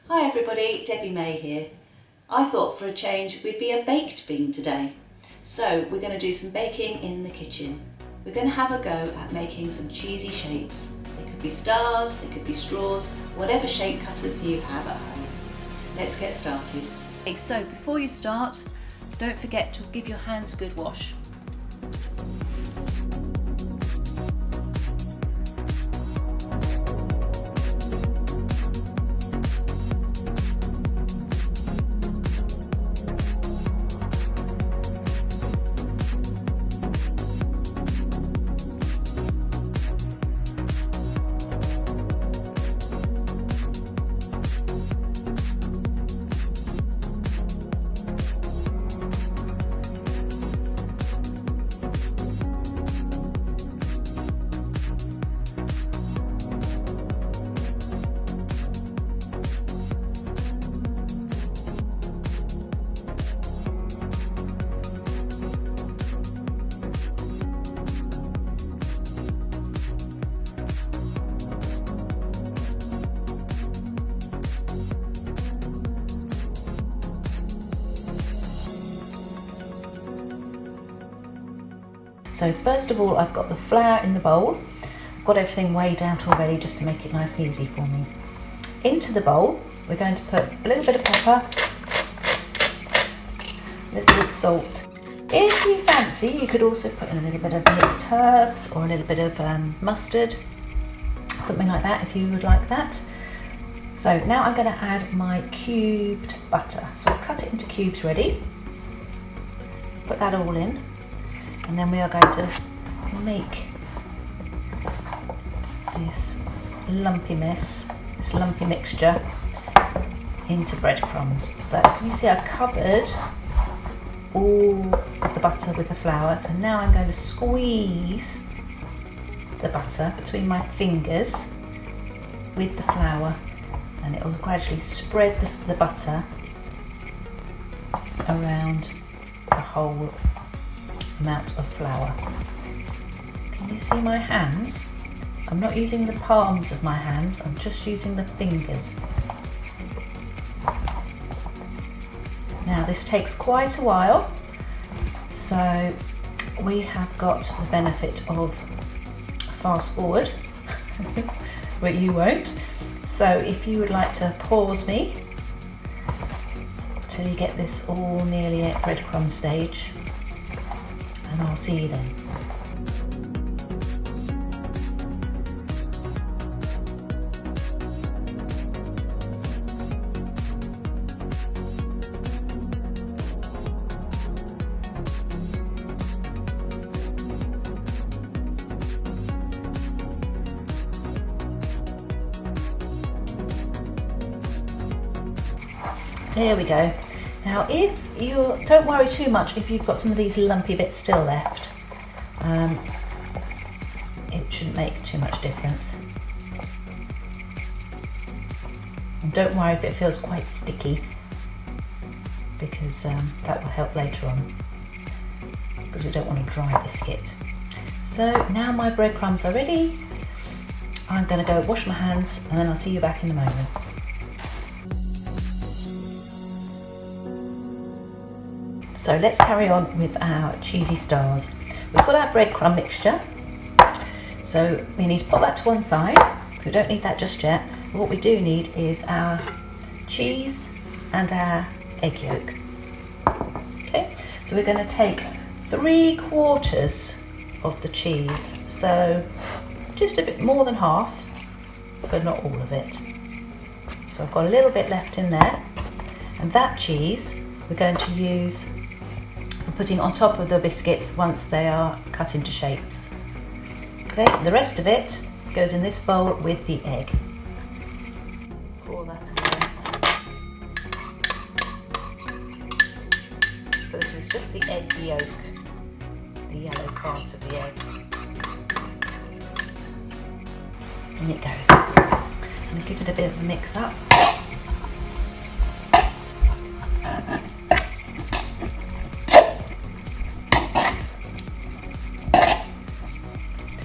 Hi everybody, Debbie May here. I thought for a change we'd be a baked bean today. So we're going to do some baking in the kitchen. We're going to have a go at making some cheesy shapes. They could be stars, they could be straws, whatever shape cutters you have at home. Let's get started. Okay, so before you start, don't forget to give your hands a good wash. So first of all, I've got the flour in the bowl. I've got everything weighed out already just to make it nice and easy for me. Into the bowl, we're going to put a little bit of pepper, a little bit of salt. If you fancy, you could also put in a little bit of mixed herbs or a little bit of mustard, something like that if you would like that. So now I'm going to add my cubed butter. So I've cut it into cubes ready. Put that all in. And then we are going to make this lumpy mixture into breadcrumbs. So can you see I've covered all the butter with the flour. So now I'm going to squeeze the butter between my fingers with the flour, and it will gradually spread the butter around the whole amount of flour. Can you see my hands? I'm not using the palms of my hands, I'm just using the fingers. Now this takes quite a while, so we have got the benefit of fast forward, but you won't. So if you would like to pause me till you get this all nearly at breadcrumb stage, and I'll see you then. There we go. Now don't worry too much if you've got some of these lumpy bits still left. It shouldn't make too much difference. And don't worry if it feels quite sticky, because that will help later on, because we don't want to dry biscuit. So now my breadcrumbs are ready. I'm going to go wash my hands and then I'll see you back in a moment. So let's carry on with our cheesy stars. We've got our breadcrumb mixture, so we need to put that to one side. We don't need that just yet. What we do need is our cheese and our egg yolk. Okay, so we're going to take 3/4 of the cheese, so just a bit more than half, but not all of it. So I've got a little bit left in there, and that cheese we're going to use for putting on top of the biscuits once they are cut into shapes. Okay, the rest of it goes in this bowl with the egg. Pour that away. So this is just the egg yolk, the yellow part of the egg. In it goes. I'm going to give it a bit of a mix up.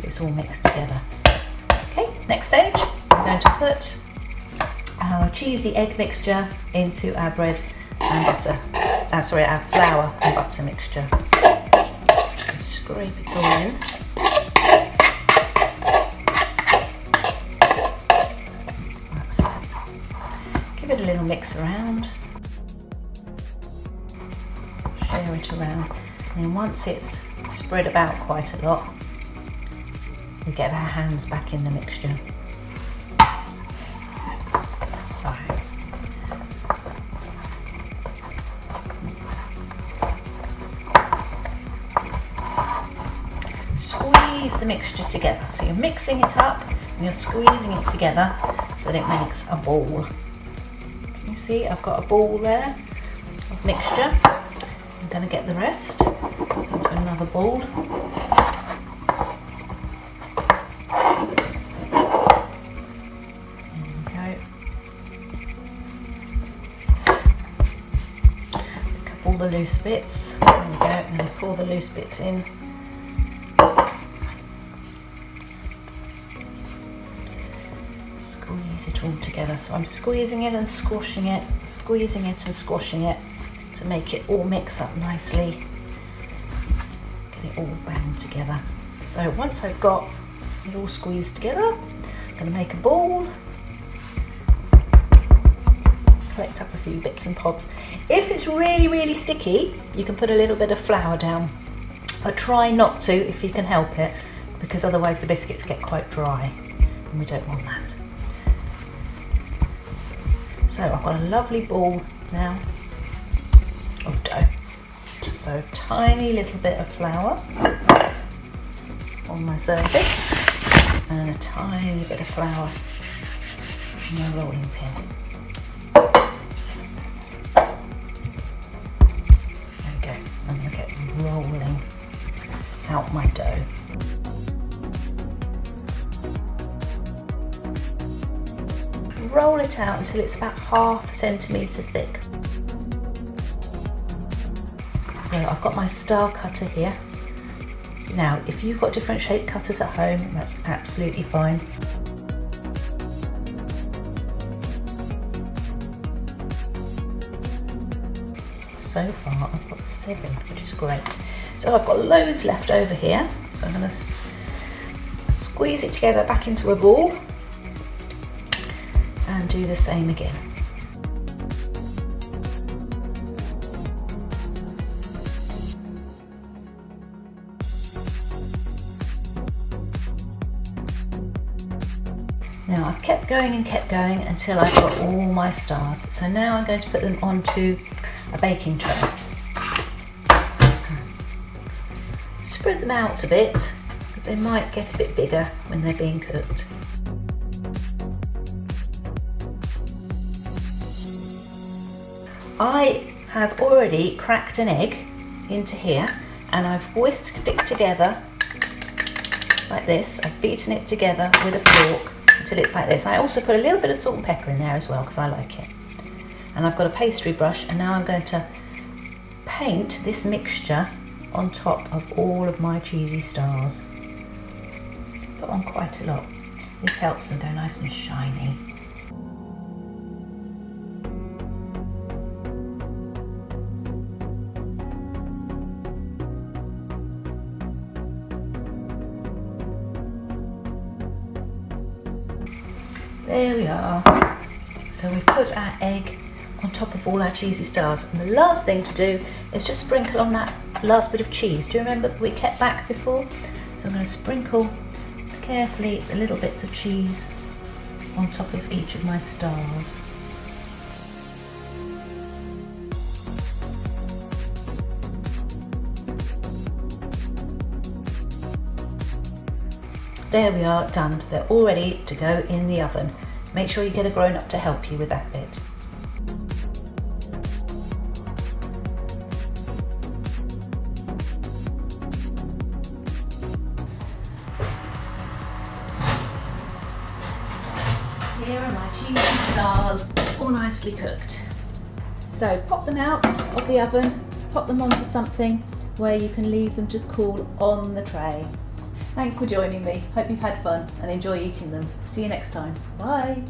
It's all mixed together. Okay, next stage, we're going to put our cheesy egg mixture into our bread and butter, our flour and butter mixture. Scrape it all in. Give it a little mix around. Share it around. And then once it's spread about quite a lot, we get our hands back in the mixture. So, squeeze the mixture together. So you're mixing it up and you're squeezing it together so that it makes a ball. Can you see I've got a ball there of mixture. I'm going to get the rest into another bowl. All the loose bits. There we go, and then pour the loose bits in. Squeeze it all together. So I'm squeezing it and squashing it, squeezing it and squashing it to make it all mix up nicely. Get it all banged together. So once I've got it all squeezed together, I'm going to make a ball. Collect up a few bits and bobs. If it's really sticky, you can put a little bit of flour down, but try not to if you can help it, because otherwise the biscuits get quite dry and we don't want that. So I've got a lovely ball now of dough. So tiny little bit of flour on my surface and a tiny bit of flour on my rolling pin. I'm going to get rolling out my dough. Roll it out until it's about ½ centimetre thick. So I've got my star cutter here. Now, if you've got different shape cutters at home, that's absolutely fine. So far I've got 7, which is great. So I've got loads left over here, so I'm going to squeeze it together back into a ball and do the same again. Now I've kept going until I've got all my stars. So now I'm going to put them onto a baking tray. Spread them out a bit because they might get a bit bigger when they're being cooked. I have already cracked an egg into here and I've whisked it together like this. I've beaten it together with a fork until it's like this. I also put a little bit of salt and pepper in there as well because I like it. And I've got a pastry brush and now I'm going to paint this mixture on top of all of my cheesy stars. Put on quite a lot. This helps them go nice and shiny. There we are. So we've put our egg on top of all our cheesy stars. And the last thing to do is just sprinkle on that last bit of cheese. Do you remember we kept back before? So I'm going to sprinkle carefully the little bits of cheese on top of each of my stars. There we are, done. They're all ready to go in the oven. Make sure you get a grown-up to help you with that bit. Here are my cheesy stars, all nicely cooked. So pop them out of the oven, pop them onto something where you can leave them to cool on the tray. Thanks for joining me. Hope you've had fun and enjoy eating them. See you next time. Bye.